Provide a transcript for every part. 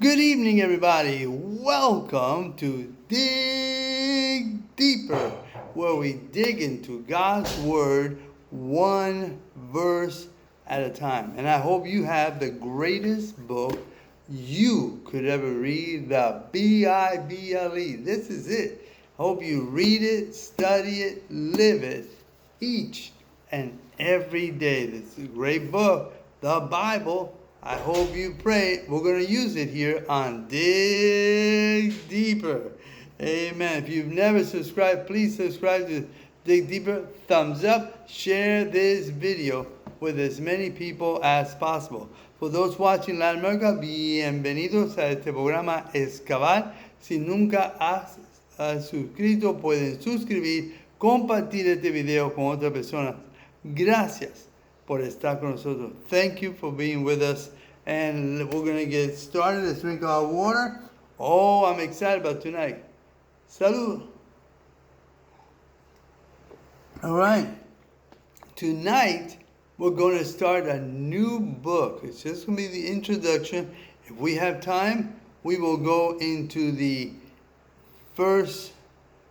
Good evening, everybody. Welcome to Dig Deeper, where we dig into God's Word one verse at a time. And I hope you have the greatest book you could ever read, the Bible. This is it. I hope you read it, study it, live it each and every day. This is a great book, the Bible. I hope you pray. We're going to use it here on Dig Deeper. Amen. If you've never subscribed, please subscribe to Dig Deeper. Thumbs up. Share this video with as many people as possible. For those watching Latin America, bienvenidos a este programa Excavar. Si nunca has suscrito, pueden suscribir, compartir este video con otras personas. Gracias por estar con nosotros. Thank you for being with us. And we're going to get started. Let's drink our water. Oh, I'm excited about tonight. Salud. All right. Tonight, we're going to start a new book. It's just going to be the introduction. If we have time, we will go into the first,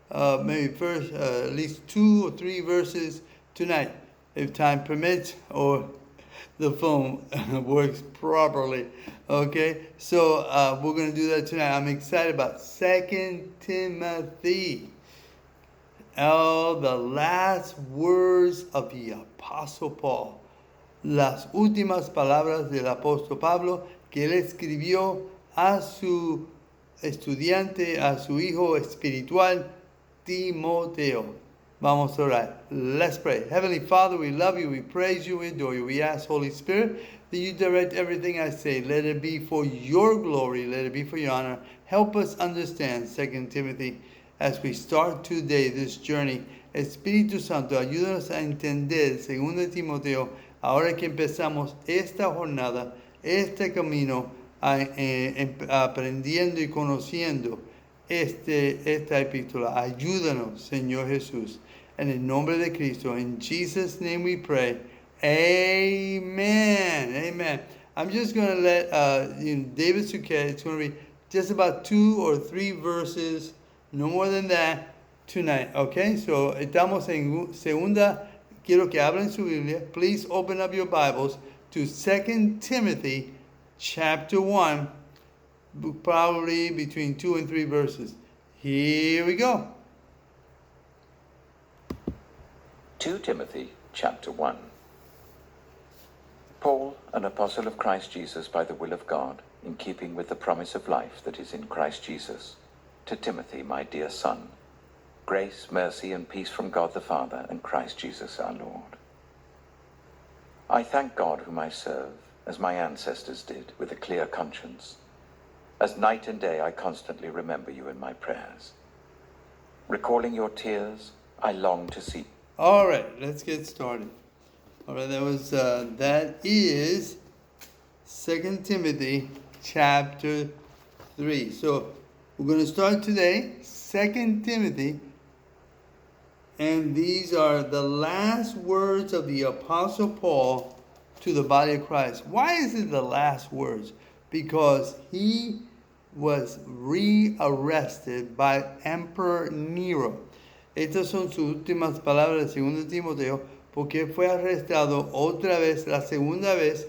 at least 2 or 3 verses tonight, if time permits, or the phone works properly. Okay, so we're going to do that tonight. I'm excited about 2 Timothy. Oh, the last words of the Apostle Paul. Las últimas palabras del apóstol Pablo que él escribió a su estudiante, a su hijo espiritual, Timoteo. Vamos a orar. Let's pray. Heavenly Father, we love you, we praise you, we adore you. We ask, Holy Spirit, that you direct everything I say. Let it be for your glory, let it be for your honor. Help us understand 2 Timothy as we start today this journey. Espíritu Santo, ayúdanos a entender 2 Timoteo, ahora que empezamos esta jornada, este camino, aprendiendo y conociendo esta epístola. Ayúdanos, Señor Jesús. En el nombre de Cristo, in Jesus' name we pray. Amen. Amen. I'm just going to let David Suquet, it's going to be just about 2 or 3 verses, no more than that, tonight. Okay? So, estamos en segunda. Quiero que abran su Biblia. Please open up your Bibles to 2 Timothy chapter 1, probably between 2 and 3 verses. Here we go. 2 Timothy chapter 1. Paul, an apostle of Christ Jesus by the will of God, in keeping with the promise of life that is in Christ Jesus, to Timothy, my dear son, grace, mercy, and peace from God the Father and Christ Jesus our Lord. I thank God whom I serve, as my ancestors did, with a clear conscience. As night and day I constantly remember you in my prayers. Recalling your tears, I long to see. All right, let's get started. All right, that is 2 Timothy chapter 3. So we're going to start today, 2 Timothy, and these are the last words of the Apostle Paul to the body of Christ. Why is it the last words? Because he was rearrested by Emperor Nero. Estas son sus últimas palabras de 2 Timoteo, porque fue arrestado otra vez, la segunda vez,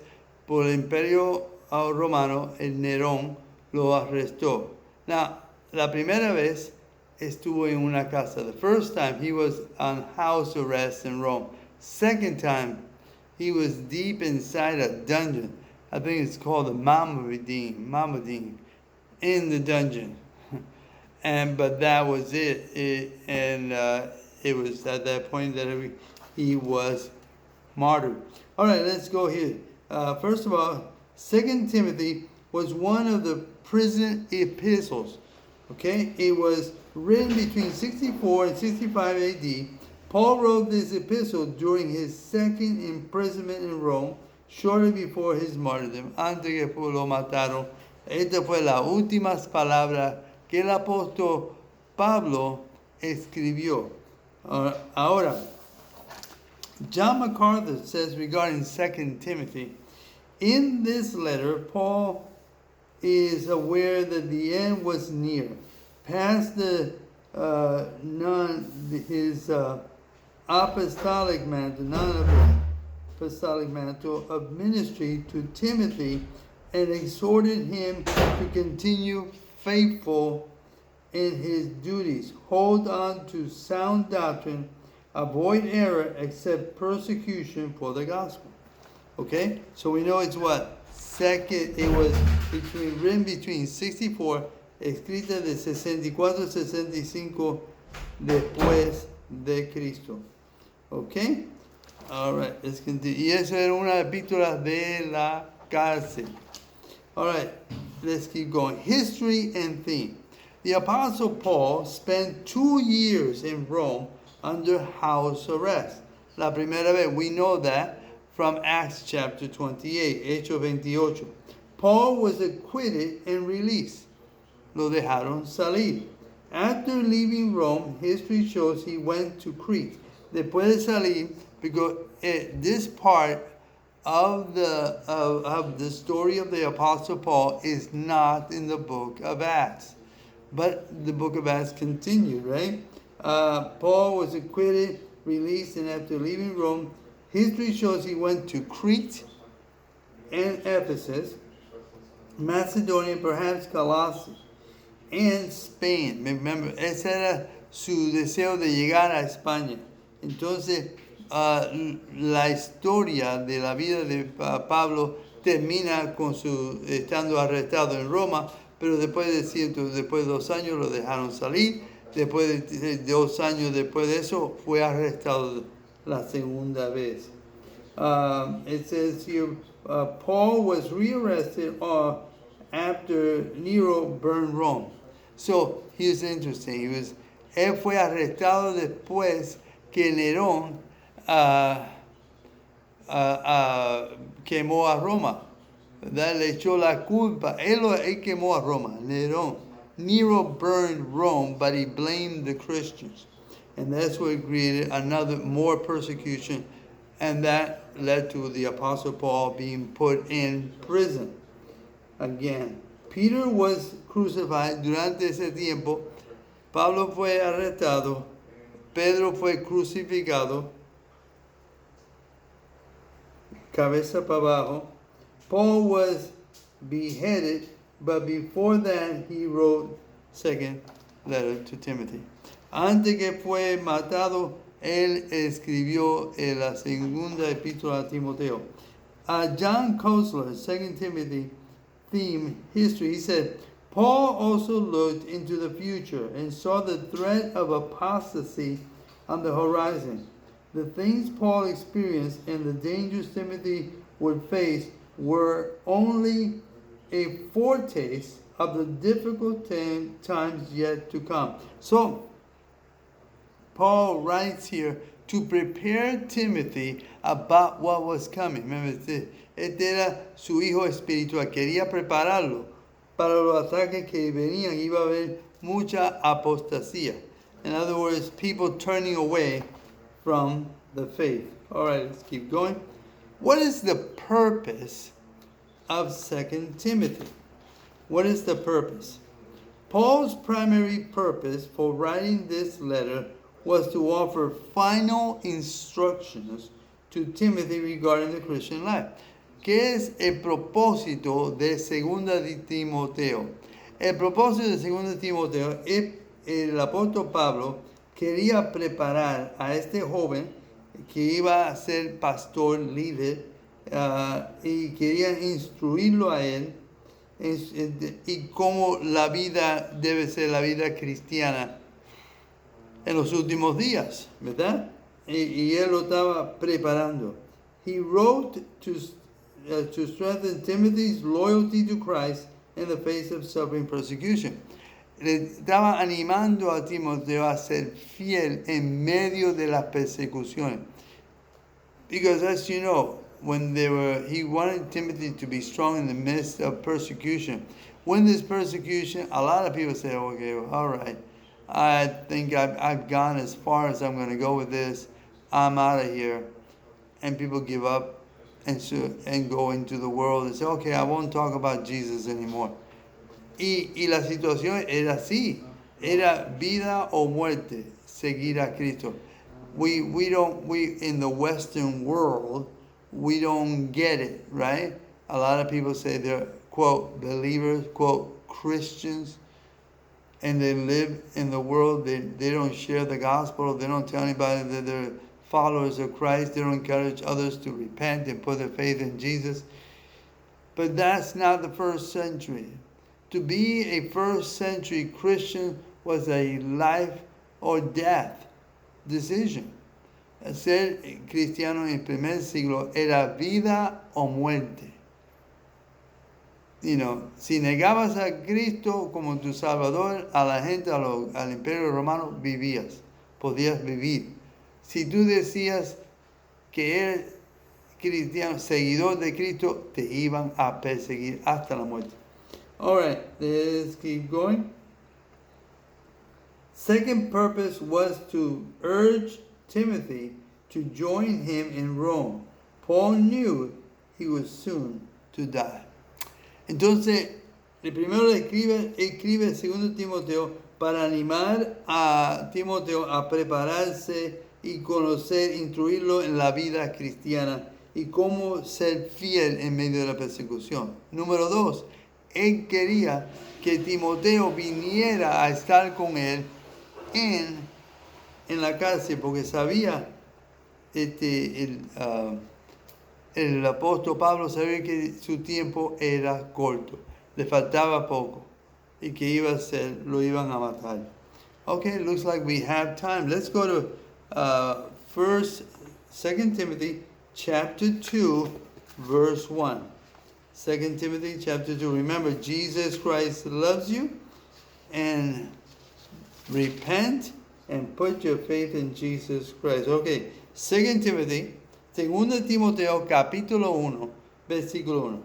por el Imperio Romano. El Nerón lo arrestó. Now, la primera vez estuvo en una casa. The first time he was on house arrest in Rome. Second time, he was deep inside a dungeon. I think it's called the Mamadine, in the dungeon. But that was it. It was at that point that he was martyred. All right, let's go here. First of all, 2 Timothy was one of the prison epistles. Okay, it was written between 64 and 65 AD. Paul wrote this epistle during his second imprisonment in Rome, shortly before his martyrdom. Antes que lo mataron. Esta fue las últimas palabras que el apóstol Pablo escribió. Ahora, John MacArthur says regarding 2 Timothy, in this letter, Paul is aware that the end was near. Past his apostolic mantle, non-apostolic mantle of ministry to Timothy, and exhorted him to continue faithful in his duties. Hold on to sound doctrine, avoid error, accept persecution for the gospel. Okay? So we know it's what? It was written between 64, escrita de 64-65 después de Cristo. Okay? Alright, let's continue. Y eso era una epístola de la cárcel. Alright, let's keep going. History and theme. The Apostle Paul spent 2 years in Rome under house arrest. La primera vez, we know that from Acts chapter 28, Hechos 28. Paul was acquitted and released. Lo dejaron salir. After leaving Rome, history shows he went to Crete. Después de salir, because this part of the story of the Apostle Paul is not in the book of Acts. But the book of Acts continued, right? Paul was acquitted, released, and after leaving Rome, history shows he went to Crete and Ephesus, Macedonia, perhaps Colossae, and Spain. Remember, ese era su deseo de llegar a España. Entonces, la historia de la vida de Pablo termina con su estando arrestado en Roma, pero después de 2 años lo dejaron salir. Después de 2 años después de eso fue arrestado la segunda vez. It says here, Paul was rearrested after Nero burned Rome. So here's interesting. Él fue arrestado después que Nerón quemó a Roma. ¿Verdad? Le echó la culpa. Él quemó a Roma, Nerón. Nero burned Rome, but he blamed the Christians. And that's what created more persecution. And that led to the Apostle Paul being put in prison again. Peter was crucified. Durante ese tiempo, Pablo fue arrestado. Pedro fue crucificado. Cabeza para abajo. Paul was beheaded, but before that he wrote second letter to Timothy. Antes que fue matado, él escribió la segunda epístola a Timoteo. John Kosler, 2 Timothy theme history, he said, Paul also looked into the future and saw the threat of apostasy on the horizon. The things Paul experienced and the dangers Timothy would face were only a foretaste of the difficult times yet to come. So, Paul writes here to prepare Timothy about what was coming. Remember, este era su hijo espiritual. Quería prepararlo para los ataques que venían. Iba a haber mucha apostasía. In other words, people turning away from the faith. All right, let's keep going. What is the purpose of 2 Timothy? What is the purpose? Paul's primary purpose for writing this letter was to offer final instructions to Timothy regarding the Christian life. ¿Qué es el propósito de 2 de Timoteo? El propósito de 2 de Timoteo es el apóstol Pablo quería preparar a este joven que iba a ser pastor, líder, y quería instruirlo a él y cómo la vida debe ser la vida cristiana en los últimos días, ¿verdad? Y él lo estaba preparando. He wrote to strengthen Timothy's loyalty to Christ in the face of suffering persecution. Le estaba animando a Timoteo a ser fiel en medio de las persecuciones. Because as you know, he wanted Timothy to be strong in the midst of persecution. When there's persecution, a lot of people say, okay, well, all right, I think I've gone as far as I'm going to go with this. I'm out of here. And people give up and go into the world and say, okay, I won't talk about Jesus anymore. Y la situación era así, era vida o muerte, seguir a Cristo. We in the Western world, we don't get it, right? A lot of people say they're, quote, believers, quote, Christians, and they live in the world. They don't share the gospel. They don't tell anybody that they're followers of Christ. They don't encourage others to repent and put their faith in Jesus. But that's not the first century. To be a first century Christian was a life or death decision. Ser cristiano en el primer siglo era vida o muerte. You know, si negabas a Cristo como tu Salvador, a la gente, al Imperio Romano, vivías, podías vivir. Si tú decías que eres cristiano, seguidor de Cristo, te iban a perseguir hasta la muerte. All right, let's keep going. Second purpose was to urge Timothy to join him in Rome. Paul knew he was soon to die. Entonces, el primero escribe el segundo Timoteo para animar a Timoteo a prepararse y conocer, instruirlo en la vida cristiana y cómo ser fiel en medio de la persecución. Número 2, él quería que Timoteo viniera a estar con él en la cárcel, porque sabía el apóstol Pablo sabía que su tiempo era corto, le faltaba poco y que iba a ser, lo iban a matar. Okay, looks like we have time. Let's go to 2 Timothy chapter 2, verse 1. 2 Timothy chapter 2. Remember, Jesus Christ loves you, and repent and put your faith in Jesus Christ. Okay, 2 Timothy, 2 Timoteo capítulo 1, versículo 1.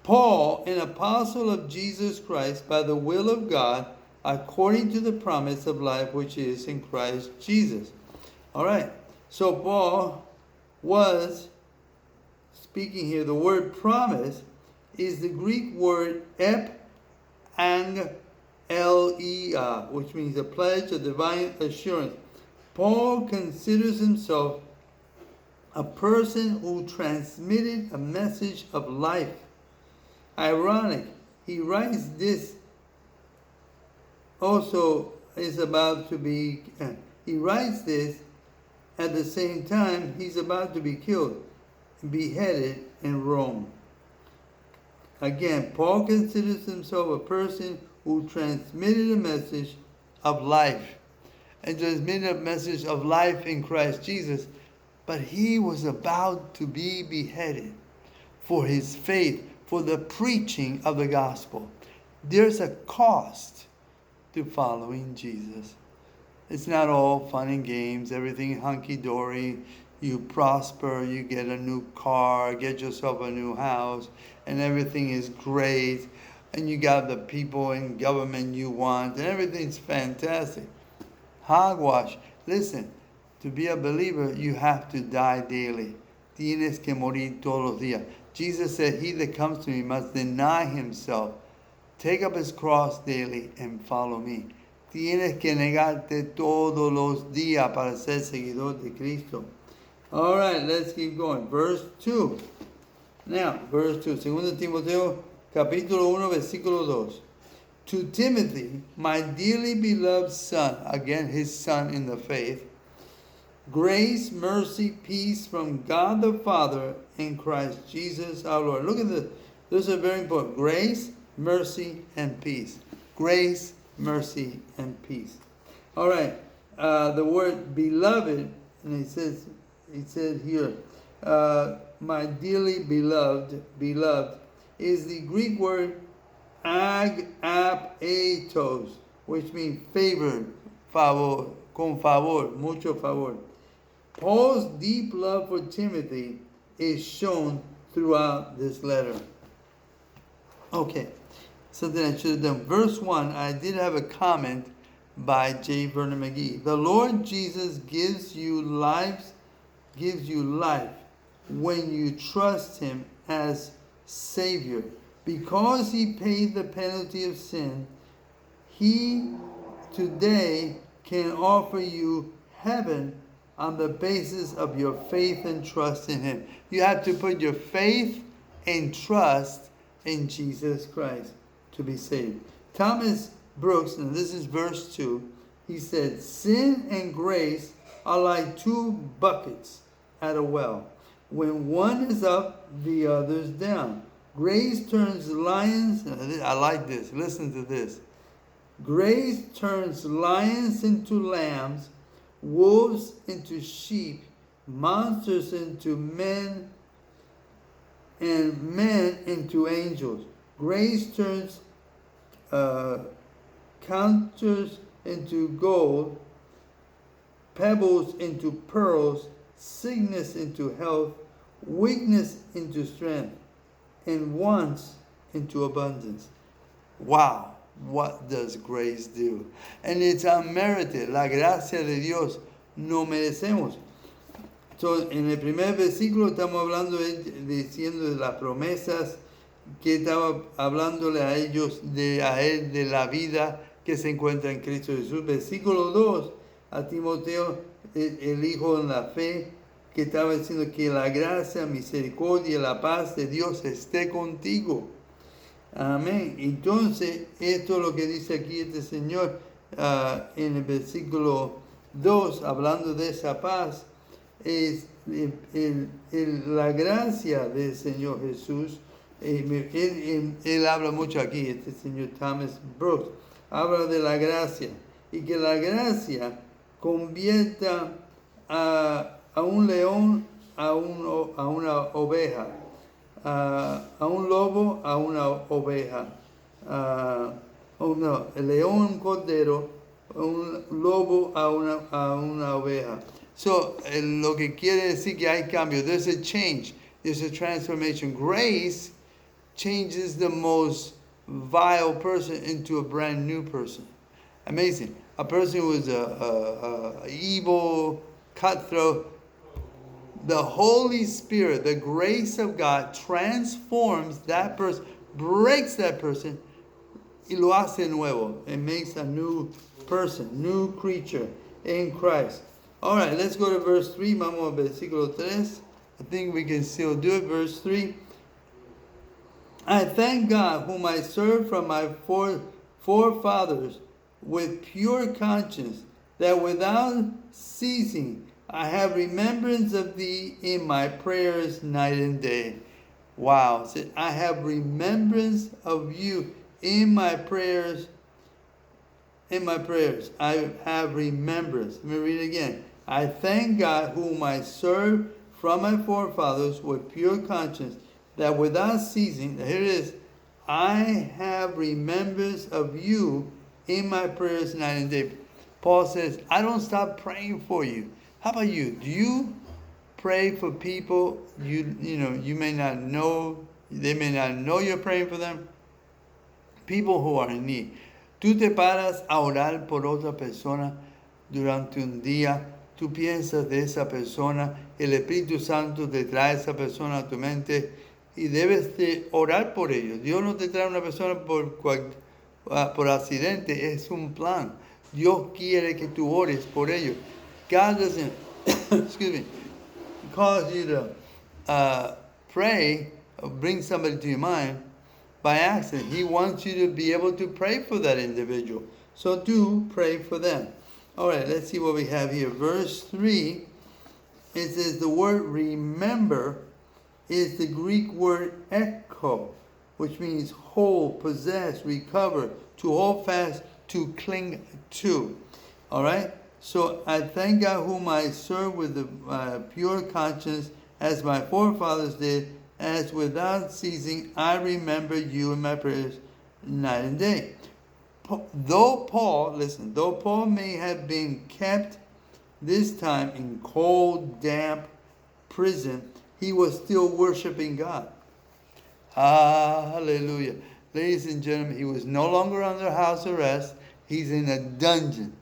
Paul, an apostle of Jesus Christ by the will of God, according to the promise of life which is in Christ Jesus. All right, so Paul was speaking here. The word promise is the Greek word ep-ang-leia, which means a pledge of divine assurance. Paul considers himself a person who transmitted a message of life. Ironic, he writes this also is about to be, he writes this at the same time he's about to be killed, beheaded in Rome. Again, Paul considers himself a person who transmitted a message of life and transmitted a message of life in Christ Jesus, but he was about to be beheaded for his faith, for the preaching of the gospel. There's a cost to following Jesus. It's not all fun and games, everything hunky-dory. You prosper, you get a new car, get yourself a new house, and everything is great. And you got the people in government you want, and everything's fantastic. Hogwash. Listen, to be a believer, you have to die daily. Tienes que morir todos los días. Jesus said, he that comes to me must deny himself, take up his cross daily, and follow me. Tienes que negarte todos los días para ser seguidor de Cristo. All right, let's keep going. Verse 2. Now, verse 2. 2 Timoteo, capítulo 1, versículo 2. To Timothy, my dearly beloved son, again his son in the faith, grace, mercy, peace from God the Father and Christ Jesus our Lord. Look at this. This is very important. Grace, mercy, and peace. Grace, mercy, and peace. All right. The word beloved, and it said here, my dearly beloved, is the Greek word agapetos, which means favored, favor, con favor, mucho favor. Paul's deep love for Timothy is shown throughout this letter. Okay, something I should have done. Verse 1, I did have a comment by J. Vernon McGee. The Lord Jesus gives you life when you trust him as Savior, Because he paid the penalty of sin, he today can offer you heaven on the basis of your faith and trust in him. You have to put your faith and trust in Jesus Christ to be saved. Thomas Brooks, and this is verse 2, he said, sin and grace are like two buckets at a well. When one is up, the other's down. Grace turns lions, I like this, listen to this. Grace turns lions into lambs, wolves into sheep, monsters into men, and men into angels. Grace turns counters into gold, pebbles into pearls, sickness into health, weakness into strength, and wants into abundance. Wow, what does grace do? And it's unmerited. La gracia de Dios no merecemos. So, en el primer versículo estamos hablando diciendo de las promesas que estaba hablándole a ellos, a él, de la vida que se encuentra en Cristo Jesús. Versículo 2, a Timoteo, el hijo en la fe, que estaba diciendo que la gracia, misericordia y la paz de Dios esté contigo. Amén. Entonces, esto es lo que dice aquí este Señor en el versículo 2, hablando de esa paz, es la gracia del Señor Jesús. Él habla mucho aquí, este señor Thomas Brooks, habla de la gracia y que la gracia convierta a un león a una oveja, a un lobo a una oveja, el león un cordero, un lobo a una oveja. So, lo que quiere decir que hay cambio. There's a change. There's a transformation. Grace changes the most vile person into a brand new person. Amazing. A person who was a evil, cutthroat. The Holy Spirit, the grace of God transforms that person, breaks that person, y lo hace nuevo. It makes a new person, new creature in Christ. All right, let's go to verse 3. Vamos al versículo 3. I think we can still do it. Verse 3. I thank God, whom I serve from my forefathers with pure conscience, that without ceasing I have remembrance of thee in my prayers night and day. Wow. So I have remembrance of you in my prayers. In my prayers. I have remembrance. Let me read it again. I thank God, whom I serve from my forefathers with pure conscience, that without ceasing, here it is, I have remembrance of you in my prayers night and day. Paul says, I don't stop praying for you. How about you? Do you pray for people you may not know, they may not know you're praying for them? People who are in need. Tú te paras a orar por otra persona durante un día. Tú piensas de esa persona. El Espíritu Santo te trae esa persona a tu mente y debes de orar por ellos. Dios no te trae una persona por accidente. Es un plan. Dios quiere que tú ores por ellos. God doesn't, excuse me, cause you to pray or bring somebody to your mind by accident. He wants you to be able to pray for that individual. So do pray for them. All right, let's see what we have here. Verse 3, it says the word remember is the Greek word echo, which means hold, possess, recover, to hold fast, to cling to. All right? So I thank God, whom I serve with a pure conscience, as my forefathers did, as without ceasing I remember you in my prayers night and day. Though Paul may have been kept this time in cold, damp prison, he was still worshiping God. Hallelujah. Ladies and gentlemen, he was no longer under house arrest. He's in a dungeon.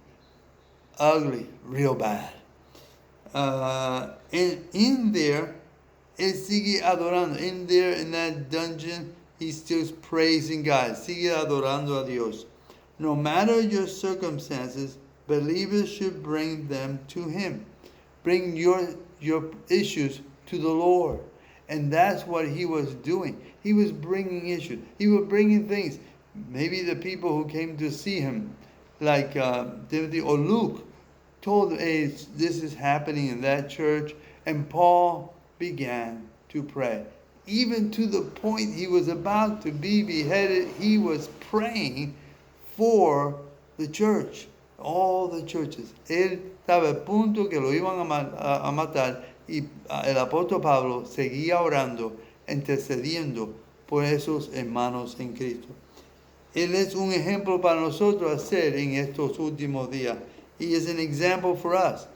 Ugly, real bad. And in there, él sigue adorando. In there, in that dungeon, he's still praising God. Sigue adorando a Dios. No matter your circumstances, believers should bring them to him. Bring your issues to the Lord. And that's what he was doing. He was bringing issues. He was bringing things. Maybe the people who came to see him, like Timothy or Luke, told, hey, this is happening in that church. And Paul began to pray. Even to the point he was about to be beheaded, he was praying for the church, all the churches. Él estaba al punto que lo iban a matar y el apóstol Pablo seguía orando, intercediendo por esos hermanos en Cristo. Él es un ejemplo para nosotros hacer en estos últimos días. He is an example for us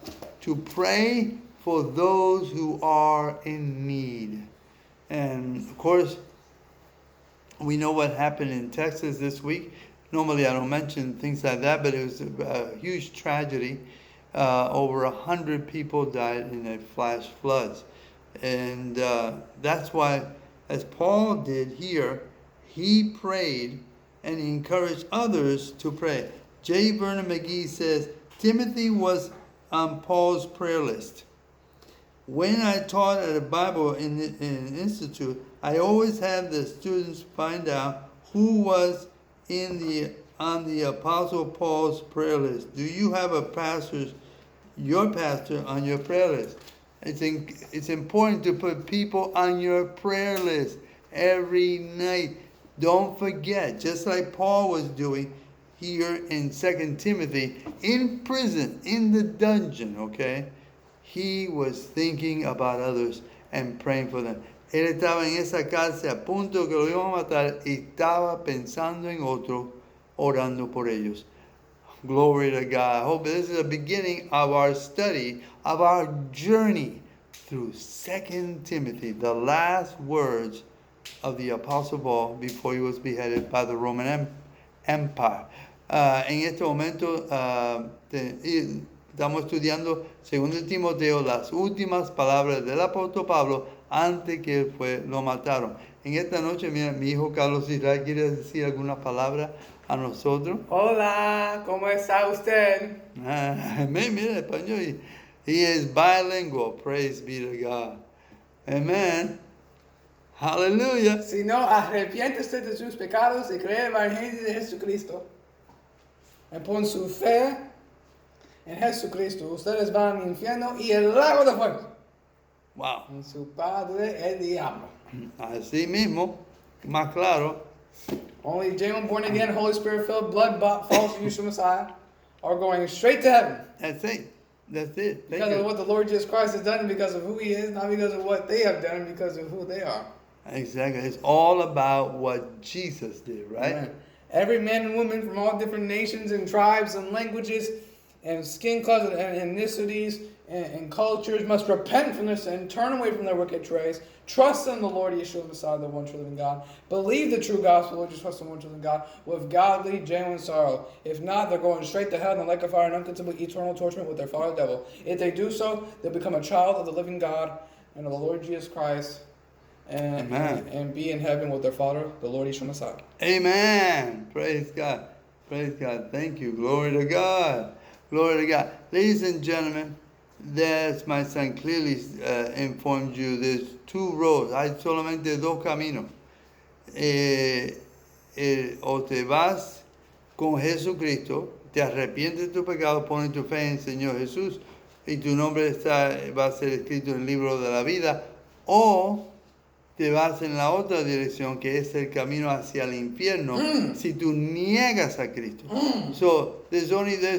to pray for those who are in need. And of course, we know what happened in Texas this week. Normally I don't mention things like that, but it was a huge tragedy. Over 100 people died in a flash floods. And that's why, as Paul did here, he prayed and he encouraged others to pray. J. Vernon McGee says, Timothy was on Paul's prayer list. When I taught at a Bible in an institute, I always had the students find out who was on the Apostle Paul's prayer list. Do you have your pastor on your prayer list? It's important to put people on your prayer list every night. Don't forget, just like Paul was doing here in 2 Timothy, in prison, in the dungeon, okay? He was thinking about others and praying for them. Él estaba en esa cárcel a punto que lo iban a matar y estaba pensando en otro, orando por ellos. Glory to God. I hope this is the beginning of our study, of our journey through 2 Timothy, the last words of the Apostle Paul before he was beheaded by the Roman Empire. En este momento estamos estudiando 2 Timoteo, las últimas palabras del apóstol Pablo antes que lo mataron. En esta noche, mira, mi hijo Carlos Israel quiere decir algunas palabras a nosotros. Hola, ¿cómo está usted? Mira español. He is bilingual. Praise be to God. Amen. Hallelujah. Si no, arrepiéntese de sus pecados y cree en el Evangelio de Jesucristo. Y pon su fe en Jesucristo. Ustedes van al infierno y el lago de fuego. Wow. En su padre el diablo. Así mismo, más claro. Only genuine, born again, Holy Spirit filled, blood bought, false Yeshua Messiah are going straight to heaven. That's it. That's it. Because of what the Lord Jesus Christ has done, because of who He is, not because of what they have done, because of who they are. Exactly. It's all about what Jesus did, right? Amen. Every man and woman from all different nations and tribes and languages and skin colors and ethnicities and cultures must repent from their sin, turn away from their wicked ways, trust in the Lord Yeshua Messiah, the one true living God, believe the true gospel, which is trust in the one true living God, with godly, genuine sorrow. If not, they're going straight to hell in the lake of fire and unconceivable eternal torment with their father devil. If they do so, they'll become a child of the living God and of the Lord Jesus Christ, and be in heaven with their Father, the Lord Yeshua Messiah. Amen. Praise God. Praise God. Thank you. Glory to God. Glory to God. Ladies and gentlemen, as my son clearly informed you, there's two roads. Hay solamente dos caminos. O te vas con Jesucristo, te arrepientes de tu pecado, pones tu fe en el Señor Jesús y tu nombre va a ser escrito en el libro de la vida, o te vas en la otra dirección, que es el camino hacia el infierno, si tú niegas a Cristo. So, there's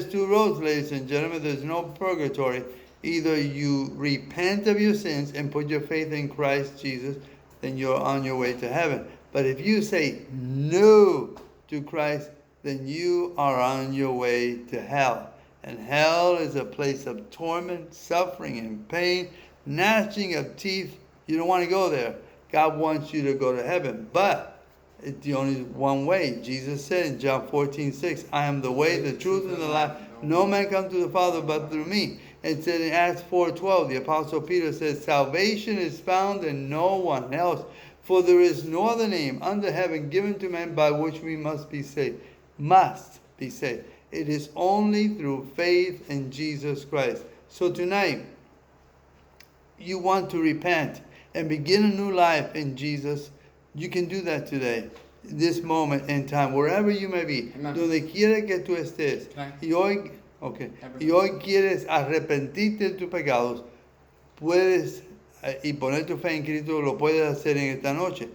two roads, ladies and gentlemen. There's no purgatory. Either you repent of your sins and put your faith in Christ Jesus, then you're on your way to heaven. But if you say no to Christ, then you are on your way to hell. And hell is a place of torment, suffering, and pain, gnashing of teeth. You don't want to go there. God wants you to go to heaven, but it's the only one way. Jesus said in John 14:6, I am the way, the truth, and the life. No man comes to the Father but through me. It said in Acts 4:12, the Apostle Peter says, salvation is found in no one else, For there is no other name under heaven given to men by which we must be saved. Must be saved. It is only through faith in Jesus Christ. So tonight, you want to repent and begin a new life in Jesus, you can do that today, this moment in time, wherever you may be, Amen. donde quiera que tú estés. Y hoy, y hoy quieres arrepentirte de tus pecados, puedes y poner tu fe en Cristo, lo puedes hacer en esta noche.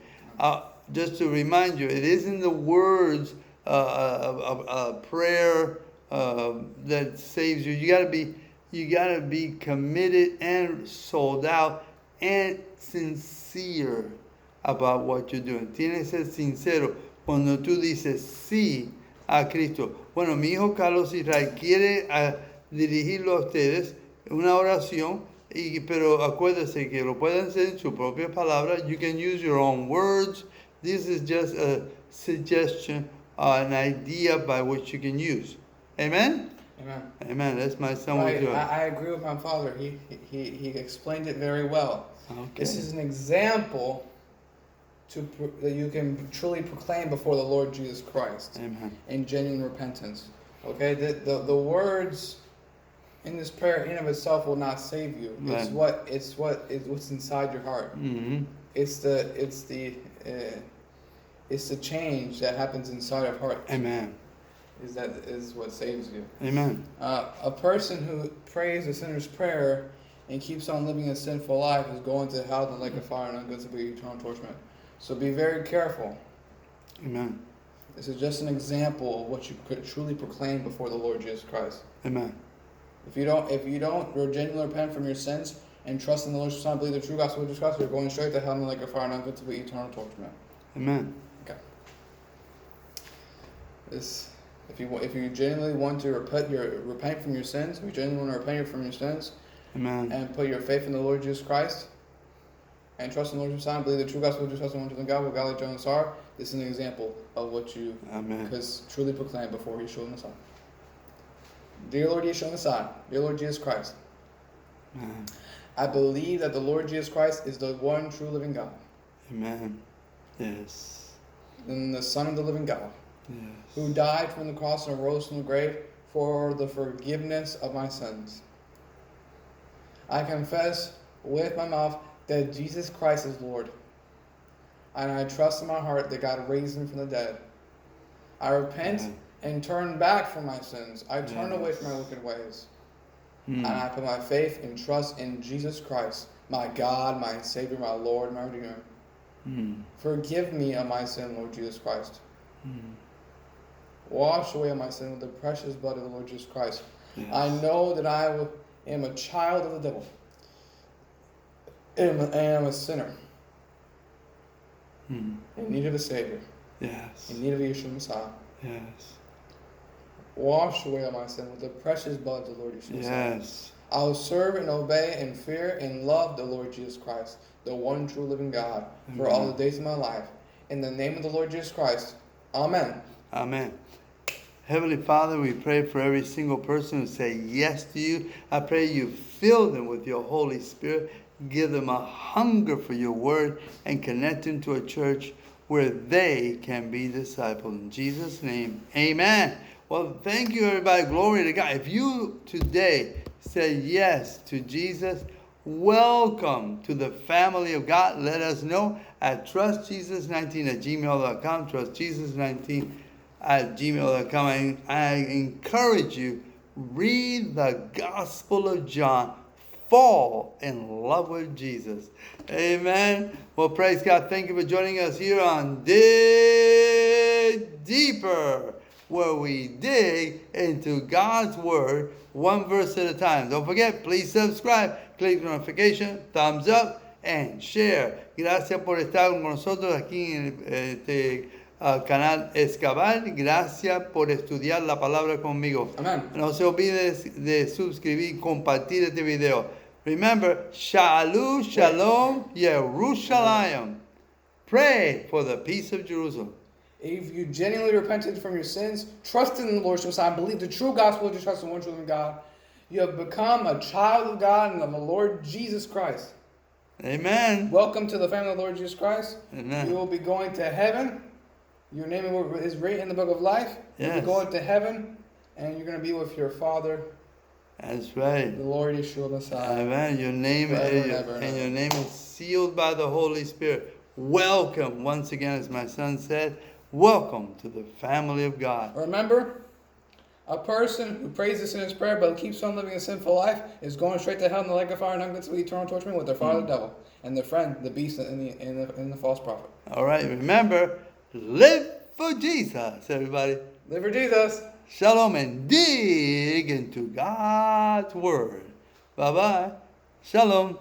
Just to remind you, it isn't the words a prayer that saves you. You gotta be committed and sold out and sincere about what you're doing. Tienes que ser sincero cuando tú dices sí a Cristo. Bueno, mi hijo Carlos Israel quiere dirigirlo a ustedes una oración, pero acuérdese que lo pueden hacer en su propia palabra. You can use your own words. This is just a suggestion, an idea by which you can use. Amen? Amen. Amen. That's my son. Right. I agree with my father. He explained it very well. Okay. This is an example that you can truly proclaim before the Lord Jesus Christ. Amen. In genuine repentance. Okay? The words in this prayer in of itself will not save you. Right. It's what's inside your heart. Mm-hmm. It's the change that happens inside of heart. Amen. Is what saves you. Amen. A person who prays a sinner's prayer and keeps on living a sinful life is going to hell in the lake of fire and ungood to be eternal torment. So be very careful. Amen. This is just an example of what you could truly proclaim before the Lord Jesus Christ. Amen. If you don't genuinely repent from your sins and trust in the Lord Jesus Christ, believe the true gospel of Jesus Christ, you're going straight to hell in the lake of fire and ungood to be eternal torment. Amen. Okay. If you genuinely want to repent from your sins, if you genuinely want to repent from your sins, Amen. and put your faith in the Lord Jesus Christ, and trust in the Lord Jesus Christ, believe the true gospel of Jesus Christ, and one God, what godly Jonas are, this is an example of what you truly proclaim before Yeshua Messiah. Dear Lord Yeshua Messiah, dear Lord Jesus Christ, Amen. I believe that the Lord Jesus Christ is the one true living God. Amen. Yes. And the Son of the living God, Yes. who died from the cross and rose from the grave for the forgiveness of my sins. I confess with my mouth that Jesus Christ is Lord. And I trust in my heart that God raised him from the dead. I repent and turn back from my sins. I turn away from my wicked ways. And I put my faith and trust in Jesus Christ, my God, my Savior, my Lord, my Redeemer. Forgive me of my sin, Lord Jesus Christ. Wash away my sin with the precious blood of the Lord Jesus Christ. Yes. I know that I am a child of the devil. And I am a sinner. In need of a Savior. Yes. In need of Yeshua Messiah. Yes. Wash away my sin with the precious blood of the Lord Jesus Christ. Yes. I will serve and obey and fear and love the Lord Jesus Christ, the one true living God, for all the days of my life. In the name of the Lord Jesus Christ. Amen. Amen. Heavenly Father, we pray for every single person who say yes to you. I pray you fill them with your Holy Spirit. Give them a hunger for your word and connect them to a church where they can be discipled. In Jesus' name, amen. Well, thank you, everybody. Glory to God. If you today said yes to Jesus, welcome to the family of God. Let us know at trustjesus19@gmail.com. trustjesus19@gmail.com. I encourage you, read the Gospel of John. Fall in love with Jesus. Amen. Well, praise God. Thank you for joining us here on Dig Deeper, where we dig into God's Word one verse at a time. Don't forget, please subscribe, click notification, thumbs up, and share. Gracias por estar con nosotros aquí en este canal Escabal. Gracias por estudiar la palabra conmigo. Amen. No se olvide de suscribir y compartir este video. Remember, Shalom, Shalom, Yerushalayim. Pray for the peace of Jerusalem. If you genuinely repented from your sins, trust in the Lord Jesus Christ, believe the true gospel of Jesus Christ, the one true living God, you have become a child of God and of the Lord Jesus Christ. Amen. Welcome to the family of the Lord Jesus Christ. Amen. You will be going to heaven. Your name is written in the book of life. You'll Yes. be going to heaven, and you're going to be with your Father, That's right. the Lord Yeshua Messiah. Amen. Your name Forever is, and ever and and ever. your name is sealed by the Holy Spirit. Welcome, once again, as my son said, welcome to the family of God. Remember, a person who prays this in his prayer but keeps on living a sinful life is going straight to hell in the lake of fire and unconcealed eternal torment with their father, the devil, and their friend, the beast, and the false prophet. All right, remember, live for Jesus, everybody. Live for Jesus. Shalom and dig into God's Word. Bye-bye. Shalom.